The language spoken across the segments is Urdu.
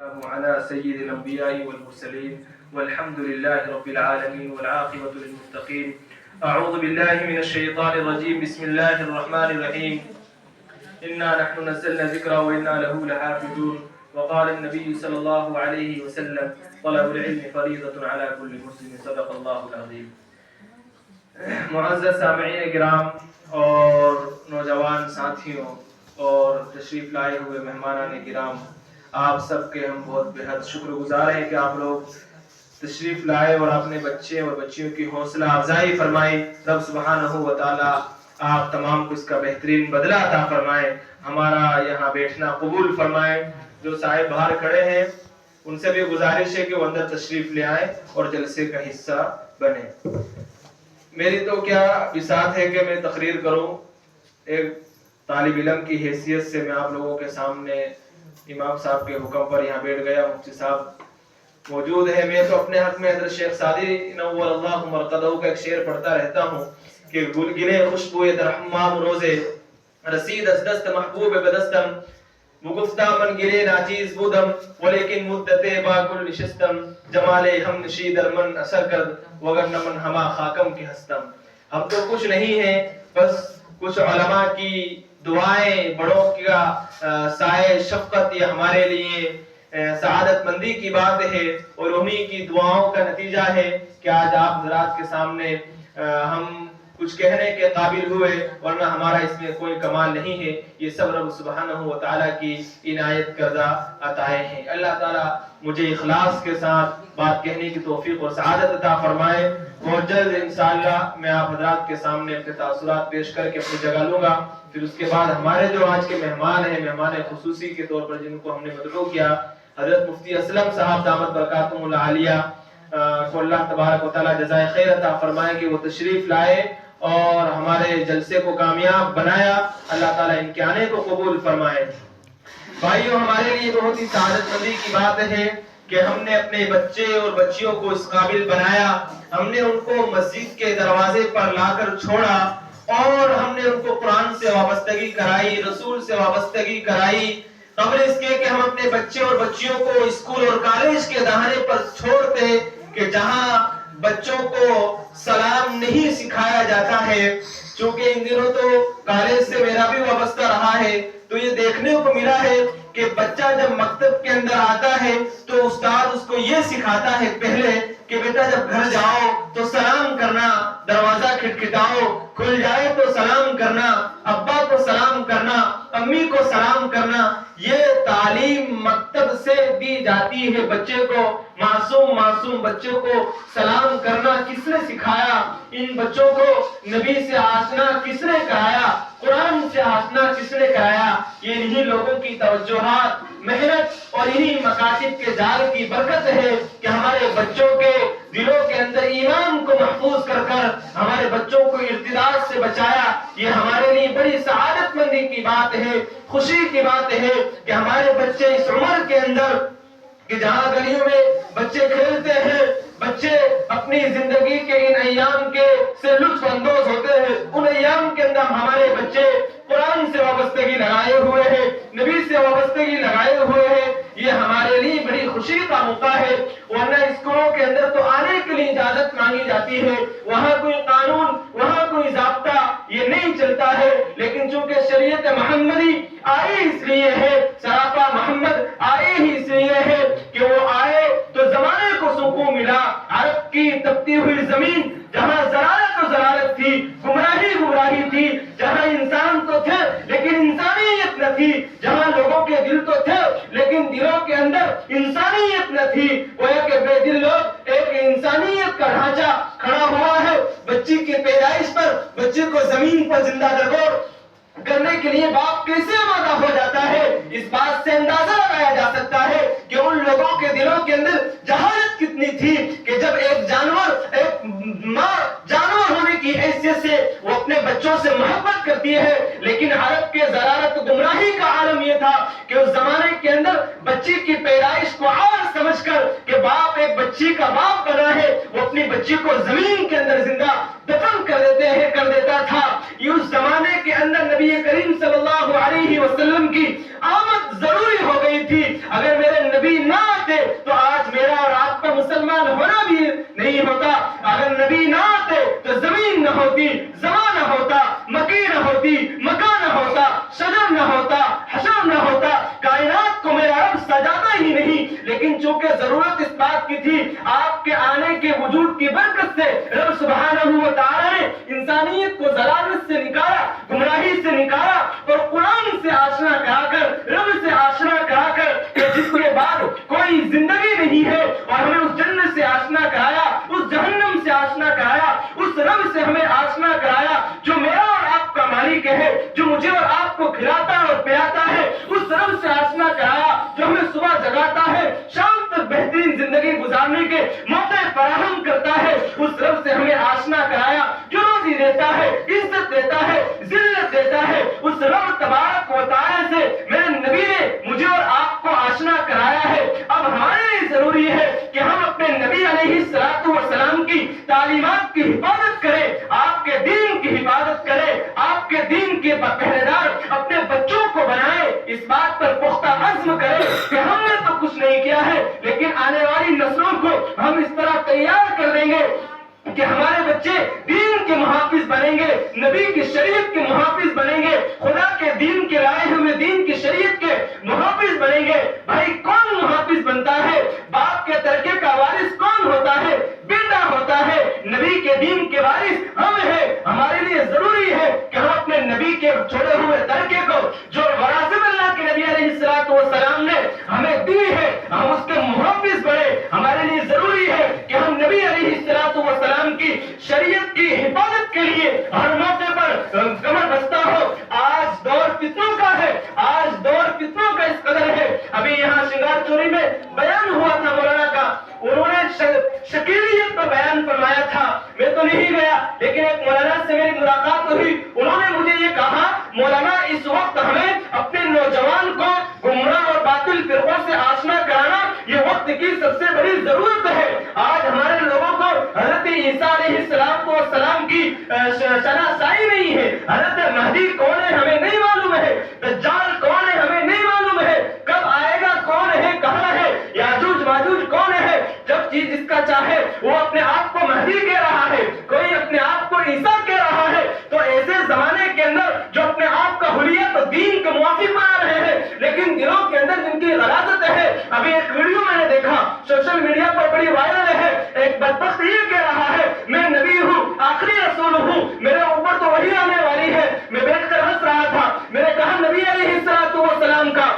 على سيد الأنبياء والمرسلين والحمد لله رب العالمين والعاقبة للمتقين. أعوذ بالله من الشيطان الرجيم. بسم الله الرحمن الرحيم. إنا نحن نزلنا ذكرا وإنا له لحافظون. وقال النبي صلى الله عليه وسلم طلب العلم فريضة على كل مسلم. صدق الله العظيم. معزز سامعین کرام اور نوجوان ساتھیوں اور تشریف لائے ہوئے مہمانان کرام، آپ سب کے ہم بہت بہت شکر گزار ہیں کہ آپ لوگ تشریف لائے اور اپنے بچے اور بچیوں کی حوصلہ افزائی فرمائی. رب سبحانہ و تعالی آپ تمام کو اس کا بہترین بدلہ عطا فرمائے، ہمارا یہاں بیٹھنا قبول فرمائے. جو صاحب باہر کھڑے ہیں ان سے بھی گزارش ہے کہ وہ اندر تشریف لے آئیں اور جلسے کا حصہ بنے. میری تو کیا بساط ہے کہ میں تقریر کروں. ایک طالب علم کی حیثیت سے میں آپ لوگوں کے سامنے امام صاحب کے حکم پر یہاں بیٹھ گیا. مفتی صاحب موجود ہے. میں تو اپنے حق میں حضرت شیخ سعدی نور اللہ مرقدہ کا ایک شعر پڑھتا رہتا ہوں کہ گلگلے خوشبوئے در حمام روزے رسید از دست محبوب بدستم مگفتہ من گلے ناچیز بودم ولیکن مدت با گل نشستم جمال ہم نشی در من اثر کرد وگرنہ من ہما خاکم کی ہستم. ہم تو کچھ نہیں ہیں، بس کچھ علماء کی دعائیں، بڑوں کا سائے شفقت یہ ہمارے لیے سعادت مندی کی بات ہے اور انہی کی دعاؤں کا نتیجہ ہے کہ آج آپ حضرات کے سامنے ہم کچھ کہنے کے قابل ہوئے، ورنہ ہمارا اس میں کوئی کمال نہیں ہے. یہ سب رب سبحانہ و تعالیٰ کی عنایت کردہ عطائیں ہیں. اللہ تعالیٰ مجھے اخلاص کے ساتھ بات کہنے کی توفیق اور سعادت عطا فرمائے. بہت جلد انشاءاللہ میں آپ حضرات کے سامنے اپنے تاثرات پیش کر کے اپنی جگہ لوں گا. پھر اس کے بعد ہمارے جو آج کے مہمان ہیں، مہمان خصوصی کے طور پر جن کو ہم نے مدعو کیا، حضرت مفتی اسلم صاحب دامت برکاتہم العالیہ کو اللہ تبارک و تعالیٰ جزائے خیر عطا فرمائے کہ وہ تشریف لائے اور ہمارے جلسے کو کامیاب بنایا. اللہ تعالیٰ ان کے آنے کو قبول فرمائے. بھائیو، ہمارے لیے بہت ہی سعادت مندی کی بات ہے کہ ہم نے اپنے بچے اور بچیوں کو اس قابل بنایا. ہم نے ان کو مسجد کے دروازے پر لا کر چھوڑا اور ہم نے ان کو قرآن سے وابستگی کرائی، رسول سے وابستگی کرائی. قبل اس کے کہ ہم اپنے بچے اور بچیوں کو اسکول اور کالج کے دہانے پر چھوڑتے کہ جہاں بچوں کو سلام نہیں سکھایا جاتا ہے. چونکہ ان دنوں تو کالج سے میرا بھی وابستہ رہا ہے تو یہ دیکھنے کو ملا ہے کہ بچہ جب مکتب کے اندر آتا ہے تو استاد اس کو یہ سکھاتا ہے پہلے کہ بیٹا جب گھر جاؤ تو سلام کرنا، دروازہ کھٹکھٹاؤ، کھل جائے تو سلام کرنا، ابا کو سلام کرنا، امی کو سلام کرنا. یہ تعلیم مکتب سے دی جاتی ہے. بچے کو، معصوم بچوں کو سلام کرنا کس نے سکھایا؟ ان بچوں کو نبی سے آشنا کس نے کرایا؟ قرآن سے آشنا کس نے کرایا؟ یہ انہی لوگوں کی توجہات، محنت اور انہی مکاتب کے جال کی برکت ہے کہ ہمارے بچوں کے دلوں کے اندر ایمان کو محفوظ کر ہمارے بچوں کو ارتداد سے بچایا. یہ ہمارے لیے بڑی سعادت مندی کی بات ہے، خوشی کی بات ہے کہ ہمارے بچے اس عمر کے اندر کہ جہاں گلیوں میں بچے کھیلتے ہیں، بچے اپنی زندگی کے ان ایام کے سے لطف اندوز ہوتے ہیں، ان ایام کے اندر ہمارے بچے قرآن سے وابستگی لگائے ہوئے ہیں، نبی سے وابستگی لگائے ہوئے ہیں. یہ ہمارے لیے بڑی خوشی کا موقع ہے. ورنہ اسکولوں کے اندر تو آنے کے لیے اجازت مانگی جاتی ہے، وہاں کوئی قانون، وہاں کوئی ضابطہ یہ نہیں چلتا ہے. لیکن چونکہ شریعت محمدی آئی اس لیے ہے، سراپا محمد آئے ہی اس لیے ہے کہ وہ آئے تو زمانے کو سکون ملا. عرب کی تپتی ہوئی زمین جہاں ضلالت تھی، گمراہی تھی، جہاں انسان تو تھے لیکن انسانیت نہ تھی، جہاں لوگوں کے دل تو تھے لیکن دلوں کے اندر انسانیت نہ تھی. گویا کہ بے دل لوگ، ایک انسانیت کا ڈھانچہ کھڑا ہوا ہے. بچی کی پیدائش پر بچے کو زمین پر زندہ درگور کرنے کے لیے باپ کیسے آمادہ ہو جاتا ہے؟ اس بات سے اندازہ لگایا جا سکتا ہے کہ ان لوگوں کے دلوں کے اندر جہالت کتنی تھی کہ جب ایک ماں جانور ہونے کی حیثیت سے وہ اپنے بچوں سے محبت کرتی ہے. لیکن عرب کے ضلالت گمراہی کا عالم یہ تھا کہ اس زمانے کے اندر بچی کی پیدائش کو عار سمجھ کر کہ باپ ایک بچے بچی کا باپ بنا ہے وہ اپنی بچی کو زمین کے اندر زندہ دفن کر دیتا تھا. اس زمانے کے اندر نبی کریم صلی اللہ علیہ وسلم کی آمد ضروری ہو گئی تھی. اگر میرے نبی نہ آتے تو آج میرا اور آپ کا مسلمان ہونا بھی نہیں ہوتا. اگر نبی نہ آتے تو زمین نہ ہوتی, زمان نہ ہوتا, مکی نہ ہوتی, مکان نہ ہوتا, شجر نہ ہوتا, حشر نہ ہوتا. کائنات کو میرا رب سجاتا ہی نہیں, لیکن چونکہ ضرورت اس بات کی تھی, آپ کے آنے کے وجود کی برکت سے رب سبحانہ و تعالی نے انسانیت کو ضلالت سے نکالا, گمراہی سے نکالا اور قرآن سے آشنا کرا کر, رب سے آشنا کرا کر کہ جس کے بعد کوئی زندگی نہیں ہے, اور ہمیں اس جنت سے آشنا کرایا, اس جہنم سے آشنا کرایا, اس رب سے ہمیں آشنا کرایا جو میرا اور آپ کا مالک ہے, جو مجھے اور آپ کو کھلاتا اور پلاتا ہے. اس رب سے آشنا کرایا جو ہمیں صبح جگاتا ہے, شام تک بہترین زندگی گزارنے کے موقع فراہم کرتا ہے. اس رب سے ہمیں آشنا کرایا جو روزی دیتا ہے, عزت دیتا ہے, ذلت دیتا ہے. اس رب تبارک و تعالی سے میرے نبی نے مجھے اور آپ کو آشنا کرایا ہے. اب ہمارے لیے ضروری ہے کہ ہم اپنے نبی علیہ الصلوۃ والسلام کی تعلیمات کی حفاظت کریں, آپ کے دین کی حفاظت کریں, آپ کے دین کے پہرے دار اپنے بچوں کو بنائیں. اس بات پر پختہ عزم کریں کہ ہم نے تو کچھ نہیں کیا ہے, لیکن آنے والی نسلوں کو ہم اس طرح تیار کر دیں گے کہ ہمارے بچے دین کے محافظ بنیں گے, نبی کی شریعت کے محافظ بنیں گے, خدا کے دین کے لائے ہوئے دین کی شریعت کے محافظ بنیں گے. بھائی کون محافظ بنتا ہے؟ باپ کے ترکے کا وارث کون ہوتا ہے؟ بیٹا ہوتا ہے. نبی کے دین کے وارث ہم ہیں. ہمارے لیے ضروری ہے کہ ہم اپنے نبی کے چھوڑے ہوئے ترکے کو جو وراثت اللہ کے نبی علیہ الصلوۃ والسلام نے ہمیں دی ہے, ہم اس کے محافظ بنے. ہمارے لیے ضروری ہے کہ ہم نبی علیہ الصلوۃ والسلام کی شریعت کی حفاظت کے لیے ہر موقع پر کمر بستہ ہو. آج دور فتنوں کا ہے, آج دور فتنوں کا اس قدر ہے. ابھی یہاں شنگار چوری میں بیان ہوا تھا مولانا کا, انہوں نے شکیلیت پر بیان فرمایا تھا. میں تو نہیں گیا, لیکن ایک مولانا سے میری ملاقات ہوئی, انہوں نے مجھے یہ کہا مولانا اس وقت ہمیں اپنے نوجوان کو گمراہ اور باطل فرقوں سے آشنا کرانا یہ وقت کی سب سے بڑی ضرورت ہے. آج ہمارے لوگوں کو حضرت عیسیٰ علیہ السلام کی شناسائی نہیں ہے. حضرت مہدی کون ہے ہمیں نہیں معلوم ہے, دجال کون ہے ہمیں نہیں معلوم ہے, کب آئے گا کون ہے, کہاں ہے, یاجوج ماجوج کون ہے. جب چیز جس کا چاہے وہ اپنے آپ کو مہدی کہہ رہا ہے, کوئی اپنے آپ کو عیسیٰ کہہ رہا ہے. تو ایسے زمانے کے اندر جو اپنے آپ کا حریت اور دین کے موافق بنا رہے ہیں, لیکن دلوں کے اندر جن کی غلاظت ہے. ابھی ایک ویڈیو میں نے دیکھا سوشل میڈیا پر بڑی وائرل ہے, ایک بدبخت یہ کہہ رہا ہے میں نبی ہوں, آخری رسول ہوں, میرے اوپر تو وہی آنے والی ہے. میں بیٹھ کر ہنس رہا تھا. میں نے کہا نبی علیہ الصلوۃ والسلام کا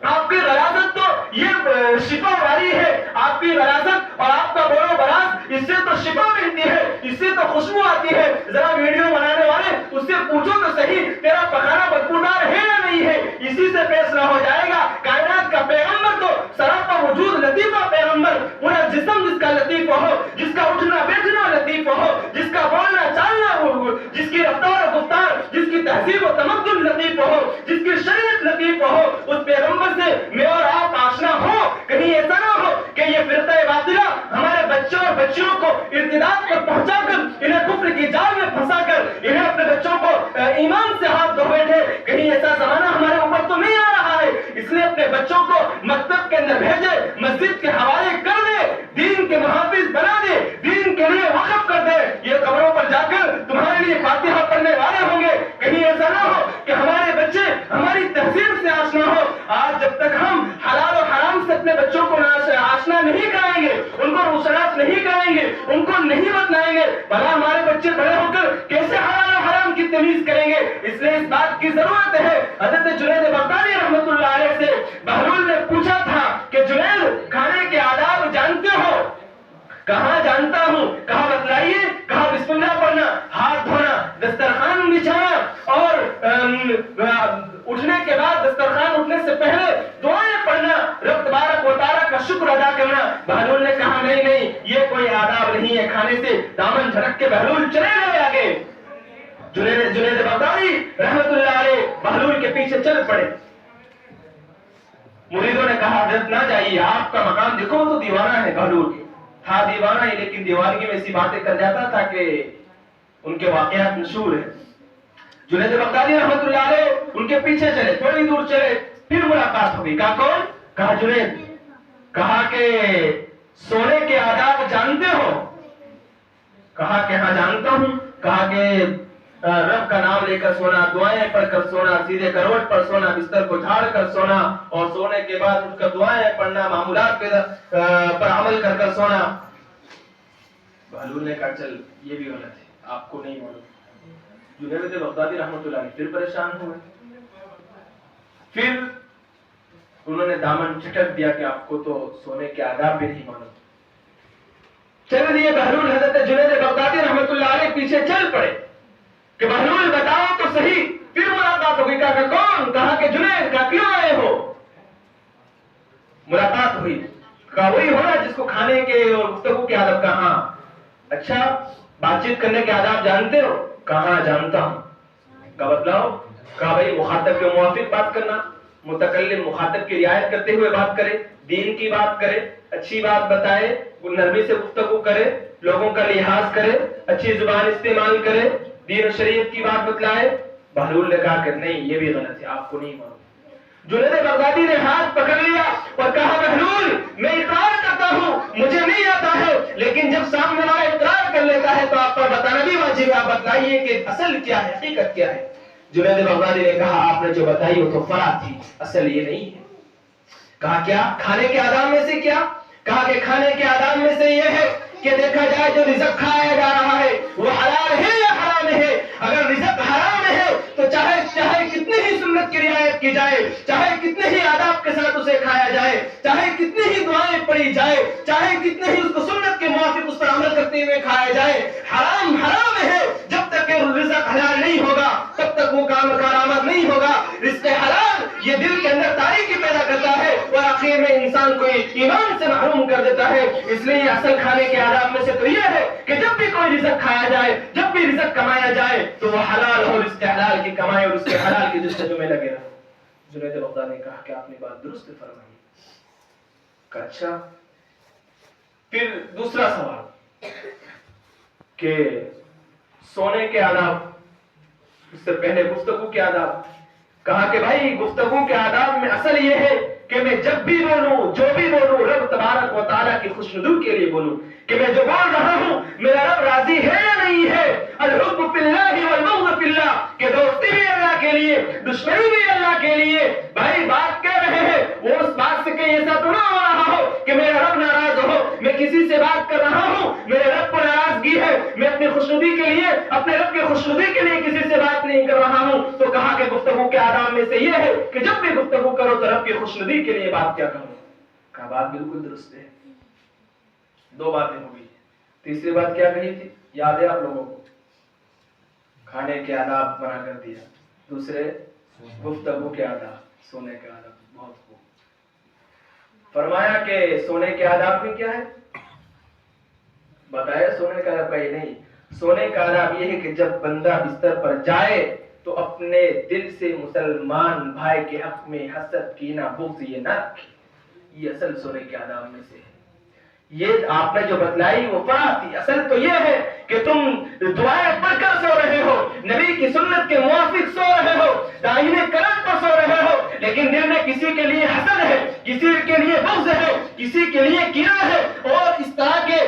آپ کی غلاظت تو یہ شفا والی ہے, آپ کی غلاظت اور آپ کا بولو براز اس سے تو شفا ملتی ہے, اس سے تو خوشبو آتی ہے. ذرا ویڈیو بنانے والے اس سے پوچھو تو صحیح تیرا پخانا بدبودار ہے یا نہیں ہے, اسی سے فیصلہ ہو جائے گا. کائنات کا پیغمبر تو سراپا وجود لطیفہ پیغمبر, پورا جسم جس کا لطیف ہو, جس کا اٹھنا بیٹھنا لطیف ہو, جس کا بولنا چالنا ہو, جس کی رفتار و گفتار, جس کی تہذیب و تمدن لطیف ہو, جس کی شریعت لطیف ہو, اس پیغمبر سے میں اور آپ آشنا ہو. کہیں ایسا نہ ہو کہ یہ فرقہ باطلہ ہمارے بچوں اور بچیوں کو ارتداد پر پہنچا کر انہیں کفر کی جال میں پھنسا کر انہیں اپنے بچوں کو ایمان سے ہاتھ دھو بیٹھے. کہیں ایسا زمانہ ہمارے اوپر تو نہیں آ رہا ہے. اس لیے اپنے بچوں کو مکتب کے اندر بھیجے, مسجد کے حوالے کر دے, دین کے محافظ بنا دے, دین کے لیے وقف کر دے. یہ قبروں پر جا کر تمہارے لیے فاتحہ پڑھنے والے ہوں گے. کہیں ایسا نہ ہو کہ ہمارے بچے ہماری تہذیب سے آشنا ہو. آج جب تک ہم حلال و حرام سے اپنے بچوں کو آشنا نہیں کرائیں گے, ان کو روشناس نہیں کرائیں گے, ان کو نہیں بتلائیں گے, بھلا ہمارے بچے بڑے ہو کر کیسے حلال و حرام کی تمیز کریں گے. اس لیے اس بات کی ضرورت ہے. حضرت جنید بغدادی رحمۃ اللہ علیہ سے بہلول نے پوچھا تھا کہ جنید کھانے کے آداب جانتے ہو؟ کہاں جانتا ہوں. کہا بتلائیے. کہا بسم اللہ پڑھنا, ہاتھ دھونا, دسترخوان بچھانا اور اٹھنے کے بعد دسترخوان اٹھنے سے پہلے دعائیں پڑھنا, رب تبارک و تعالیٰ کا شکر ادا کرنا. بہلول نے کہا نہیں یہ کوئی آداب نہیں ہے کھانے سے. دامن جھڑک کے بہلول چلے گئے آگے. جنید بغدادی رحمت اللہ علیہ بہلول کے پیچھے چل پڑے. مریدوں نے کہا حضرت نہ جائیے, آپ کا مقام دیکھو تو دیوانہ ہے بہلول. تھا دیوانہ ہی، لیکن دیوانگی میں ایسی باتیں کر جاتا تھا کہ ان کے واقعات مشہور ہیں. جنید بغدادی رحمت اللہ علیہ ان کے پیچھے چلے، تھوڑی دور چلے، پھر ملاقات ہو گئی. کہا کون؟ کہا جنید. کہا کہ سونے کے آداب جانتے ہو؟ کہا کہ ہاں جانتا ہوں. کہا کہ رب کا نام لے کر سونا، دعائیں پڑھ کر سونا، سیدھے کروٹ پر سونا، بستر کو جھاڑ کر سونا، اور سونے کے بعد اٹھ کر دعائیں پڑھنا، معمولات پر عمل کر کر سونا. بہلول نے کہا چل یہ بھی غلط ہے، آپ کو نہیں معلوم. جنید بغدادی رحمۃ اللہ علیہ پھر پریشان ہوئے. پھر انہوں نے دامن جھٹک دیا کہ آپ کو تو سونے کے آداب بھی نہیں معلوم. چل دیے بہلول حضرت جنید بغدادی رحمۃ اللہ علیہ پیچھے چل پڑے کہ بہلول بتاؤ تو صحیح. پھر ملاقات ہو گئی. کہا کہ کون؟ کہا کہ جنید. کا کیوں آئے ہو؟ ملاقات ہوئی. کہا وہی ہو نا جس کو کھانے کے اور گفتگو کے آداب. کہا اچھا بات چیت کرنے کے آداب جانتے ہو؟ کہاں جانتا ہوں. کہا بتلاؤ. کہا بھائی مخاطب کے موافق بات کرنا، متکلم مخاطب کی رعایت کرتے ہوئے بات کرے، دین کی بات کرے، اچھی بات بتائے، نرمی سے گفتگو کرے، لوگوں کا لحاظ کرے، اچھی زبان استعمال کرے، دین و شریعت کی بات بتلائے. بہلول نے کہا کہ نہیں یہ بھی غلط ہے، آپ کو نہیں معلوم. جنید بغدادی نے ہاتھ پکڑ لیا اور کہا بہلول میں اقرار کرتا ہوں مجھے نہیں آتا ہے، لیکن جب سامنے والا اقرار کر لیتا ہے تو آپ پر بتانا بھی واجب ہے. آپ بتلائیے کہ اصل کیا ہے، حقیقت کیا ہے. جنید بغدادی نے کہا آپ نے جو بتائی وہ تو فرا تھی، اصل یہ نہیں ہے. کہا کیا؟ کھانے کے آداب میں سے کیا؟ کہا کہ کھانے کے آداب میں سے یہ ہے کہ دیکھا جائے جو رزق کھایا جا رہا ہے وہ حلال ہے یا حرام ہے. اگر رزق حرام ہے تو چاہے کتنی ہی سنت کی رعایت کی جائے، چاہے کتنے ہی آداب کے ساتھ اسے کھایا جائے، چاہے کتنی ہی دعائیں پڑھی جائے، چاہے کتنے ہی اس کو سنت کے موافق اس پر عمل کرتے ہوئے کھایا جائے، حرام ہے. جب تک کہ رزق حلال نہیں ہوگا تب تک وہ کام کارآمد نہیں ہوگا. رزق حلال یہ دل کے اندر تاریکی پیدا کرتا ہے اور آخر میں انسان کو ایمان سے محروم کر دیتا ہے. اس لیے اصل کھانے کے آداب میں سے تو یہ ہے کہ جب بھی کوئی رزق کھایا جائے، جب بھی رزق کمایا جائے تو وہ حلال ہو، رزق حلال کی کمائی اور اس کے حلال کی جستجو میں لگے رہو. جنید بغدادی نے کہا کہ آپ نے بات درست فرمائی. کہا اچھا. پھر دوسرا سوال کہ سونے کے آداب، اس سے پہلے گفتگو کے آداب. کہا کہ بھائی گفتگو کے آداب میں اصل یہ ہے کہ میں جب بھی بولوں، جو بھی بولوں، رب تبارک و تعالیٰ کی خوشنودی کے لیے بولوں. کہ میں جو بول رہا ہوں میرا رب راضی ہے یا نہیں ہے. الحب فی اللہ والبغض فی اللہ، کہ دوستی بھی اللہ کے لیے، دشمنی بھی اللہ کے لیے. بھائی بات کہہ رہے ہیں وہ اس بات سے کہ ایسا تو نہ ہو رہا ہو کہ میرا رب ناراض ہو. میں کسی سے بات کر رہا ہوں میرے رب کو ناراضگی ہے، میں اپنی خوشنودی کے لیے، اپنے رب کی خوشنودی کے لیے کسی سے بات نہیں کر رہا ہوں. تو کہا کہ گفتگو کے آداب میں سے یہ ہے کہ جب بھی گفتگو کرو تو رب کی خوشنودی کے لیے بات کیا کرو. کہا بات بالکل درست ہے. دو باتیں ہو گئی. تیسری بات کیا کہی تھی یاد ہے آپ لوگوں کو؟ کھانے کے آداب بنا کر دیا. دوسرے گفتگو کے آداب، سونے کے آداب. بہت خوب. فرمایا کہ سونے کے آداب میں کیا ہے بتایا. سونے کا آداب کہیں نہیں. سونے کا آداب یہ ہے کہ جب بندہ بستر پر جائے تو اپنے دل سے مسلمان بھائی کے حق میں حسد، کینہ، بغض یہ نہ رکھے. یہ اصل سونے کے آداب میں سے ہے. یہ آپ نے جو بتلائی وہ فرا تھی. اصل تو یہ ہے کہ تم دعائیں پڑھ کر سو رہے ہو، نبی کی سنت کے موافق سو رہے ہو، دائنے کرم پر سو رہے ہو، لیکن دل میں کسی کے لیے حسد ہے، کسی کے لیے بغض ہے، کسی کے لیے کینہ ہے، اور اس طرح کے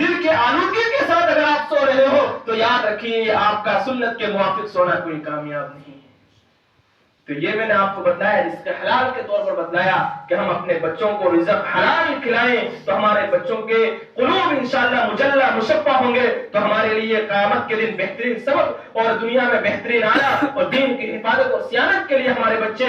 دل کے آلودگی کے ساتھ اگر آپ سو رہے ہو تو یاد رکھیے آپ کا سنت کے موافق سونا کوئی کامیاب نہیں ہے. تو یہ میں نے آپ کو بتایا، رزق حلال کے طور پر بتلایا کہ ہم اپنے بچوں کو رزق حلال کھلائیں تو ہمارے بچوں کے قلوب انشاءاللہ مجلہ مشفع ہوں گے. تو ہمارے لیے قیامت کے دن بہترین سبق اور دنیا میں بہترین آیا اور دین کی حفاظت اور صیانت کے لیے ہمارے بچے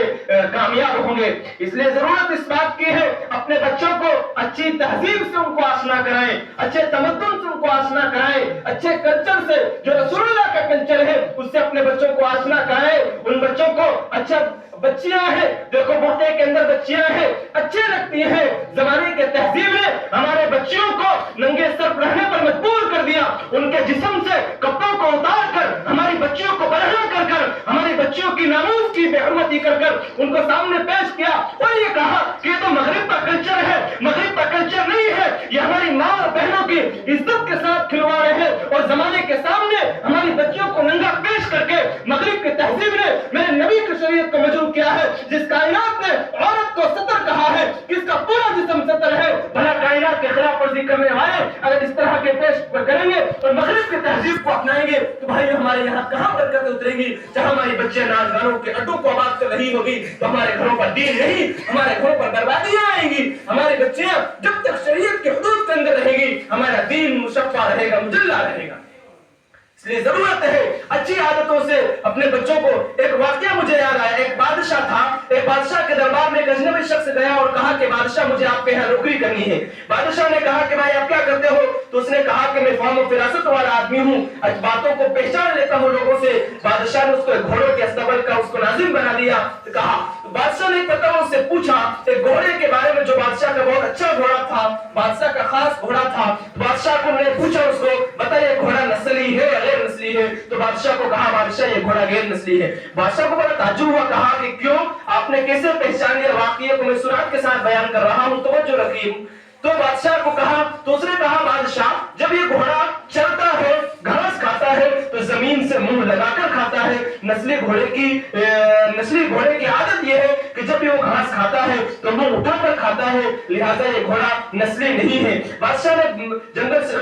کامیاب ہوں گے. اس لیے ضرورت اس بات کی ہے اپنے بچوں کو اچھی تہذیب سے ان کو آشنا کرائیں، اچھے تمدن سے ان کو آشنا کرائیں، اچھے کلچر سے جو رسول اللہ کا کلچر ہے اس سے اپنے بچوں کو آشنا کرائیں. ان بچوں کو اچھا بچیاں ہیں، دیکھو بوٹے کے اندر بچیاں ہیں اچھے لگتی ہیں. زمانے کے تہذیب نے ہمارے بچیوں کو ننگے سر رہنے پر مجبور کر دیا. ان کے جسم سے کپڑوں کو اتار کر ہماری بچیوں کو برہنہ کر ہماری بچیوں کی ناموس کی بے حرمتی کر ان کو سامنے پیش کیا اور یہ کہا کہ یہ تو مغرب کا کلچر ہے. مغرب کا کلچر نہیں ہے، یہ ہماری ماں بہنوں کی عزت کے ساتھ کھلوا رہے ہیں اور زمانے کے سامنے ہماری بچیوں کو ننگا پیش کر کے مغرب کی تہذیب نے میرے نبی کی شریعت کو مجروح کیا ہے. جس کائنات نے عورت کو سطر کہا ہے, کس کا پورا جسم سطر ہے, بھلا کائنات کے خلاف ورزی کرنے والے اگر اس طرح کے پیش کریں گے اور مغرب کی تہذیب کو اپنائیں گے تو بھائی ہمارے یہاں کہاں برکت اترے گی؟ جہاں ہماری بچے ناز گانوں کے اڈوں کو آباد کر رہی ہوگی تو ہمارے گھروں پر دین نہیں, ہمارے گھروں پر بربادیاں آئیں گی. ہماری بچیاں جب تک شریعت کے حدود کے اندر رہے گی ہمارا دین مشفع رہے گا, مجلہ رہے گا. اس لیے ضرورت ہے اچھی عادتوں سے اپنے بچوں کو. ایک واقعہ مجھے یاد آیا, ایک بادشاہ تھا, ایک بادشاہ کے دربار میں ایک اجنبی شخص گیا اور کہا کہ بادشاہ مجھے آپ کے یہاں نوکری کرنی ہے. بادشاہ نے کہا کہ بھائی آپ کیا کرتے ہو؟ تو اس نے کہا کہ میں فہم و فراست والا آدمی ہوں, باتوں کو پہچان لیتا ہوں لوگوں سے. بادشاہ نے اس کو گھوڑوں کے استبل کا اس کو ناظم بنا دیا. کہا بادشاہ نے پتہ اس سے پوچھا ایک گھوڑے کے بارے میں جو بادشاہ کا بہت اچھا گھوڑا تھا, بادشاہ کا خاص گھوڑا تھا. بادشاہ کو نے پوچھا اس کو بتائیے گھوڑا نسلی ہے یا غیر نسلی ہے؟ تو بادشاہ کو کہا بادشاہ یہ گھوڑا غیر نسلی ہے. بادشاہ کو بڑا تعجب ہوا, کہا کہ کیوں, آپ نے کیسے پہچان لیا؟ واقعے کو میں سرعت کے ساتھ بیان کر رہا ہوں, توجہ رکھیے. تو بادشاہ کو کہا, تو اس نے کہا بادشاہ جب یہ گھوڑا چلتا ہے گھاس کھاتا ہے تو زمین سے منہ لگا کر کھاتا ہے. نسلی گھوڑے کی عادت یہ ہے کہ جب وہ گھاس کھاتا ہے تو منہ اٹھا کر کھاتا ہے, لہذا یہ گھوڑا نسلی نہیں ہے. بادشاہ نے جنگل سے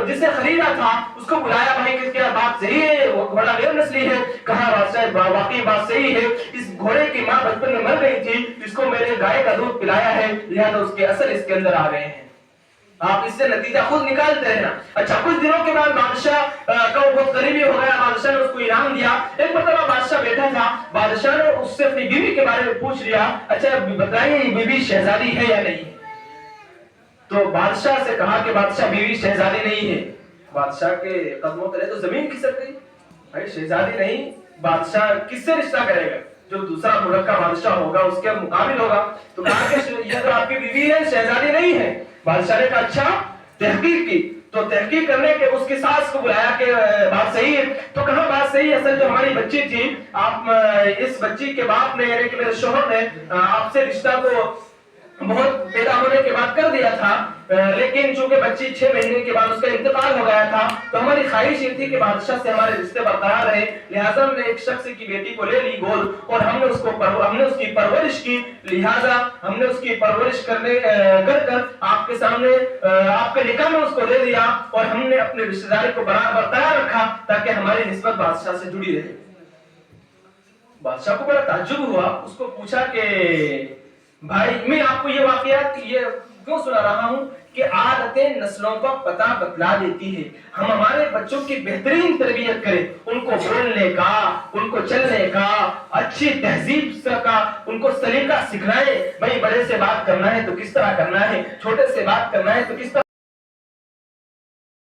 جسے خریدا تھا اس کو بلایا, بھائی کہ کیا بات صحیح ہے وہ گھوڑا غیر نسلی ہے؟ کہا بادشاہ واقعی بات صحیح ہے, اس گھوڑے کی ماں بچپن میں مر گئی تھی, اس کو میں نے گائے کا دودھ پلایا ہے, لہذا اس کے اثر اس کے اندر آ گئے ہیں. آپ اس سے نتیجہ خود نکالتے ہیں نا. اچھا کچھ دنوں کے بعد بادشاہ کا بہت قریبی ہو گیا, بادشاہ نے اس کو انعام دیا. ایک مرتبہ بادشاہ بیٹھا تھا, بادشاہ نے اس سے اپنی بیوی کے بارے میں پوچھ لیا, اچھا بتائیے یہ بیوی شہزادی ہے یا نہیں؟ تو بادشاہ سے کہا کہ بادشاہ بیوی شہزادی نہیں ہے. بادشاہ کے قدموں تلے تو زمین کھسک گئی, بھائی شہزادی نہیں, بادشاہ کس سے رشتہ کرے گا؟ جو دوسرا ملک کا بادشاہ ہوگا اس کے مقابل ہوگا. تو کہا کہ یہ تو آپ کی بیوی ہے, شہزادی نہیں ہے. بادشاہ نے کہا اچھا, تحقیق کی. تو تحقیق کرنے کے اس کی ساس کو بلایا کہ بات صحیح ہے. تو کہا بات صحیح ہے, اصل جو ہماری بچی تھی, آپ اس بچی کے باپ نے یعنی کہ میرے شوہر نے آپ سے رشتہ تو بہت پیدا ہونے کے بعد کر دیا تھا, لیکن چونکہ بچی 6 مہینے کے بعد اس کا انتقال ہو گیا تھا تو ہماری خواہش یہ تھی کہ بادشاہ سے ہمارے رشتے برقرار رہے, لہٰذا ہم نے ایک شخص کی بیٹی کو لے لی گود اور ہم نے اس کی پرورش کی. لہٰذا ہم نے اس کی پرورش کر آپ کے سامنے آپ کے نکاح میں اس کو دے دیا اور ہم نے اپنے رشتے داری کو برقرار رکھا تاکہ ہماری نسبت بادشاہ سے جڑی رہے. بادشاہ کو بڑا تعجب ہوا, اس کو پوچھا کہ بھائی میں آپ کو یہ واقعات یہ کیوں سنا رہا ہوں کہ عادتیں نسلوں کا پتہ بتلا دیتی ہے. ہم ہمارے بچوں کی بہترین تربیت کریں, ان کو بولنے کا, ان کو چلنے کا, اچھی تہذیب کا ان کو سلیقہ سکھلائیں. بھائی بڑے سے بات کرنا ہے تو کس طرح کرنا ہے, چھوٹے سے بات کرنا ہے تو کس طرح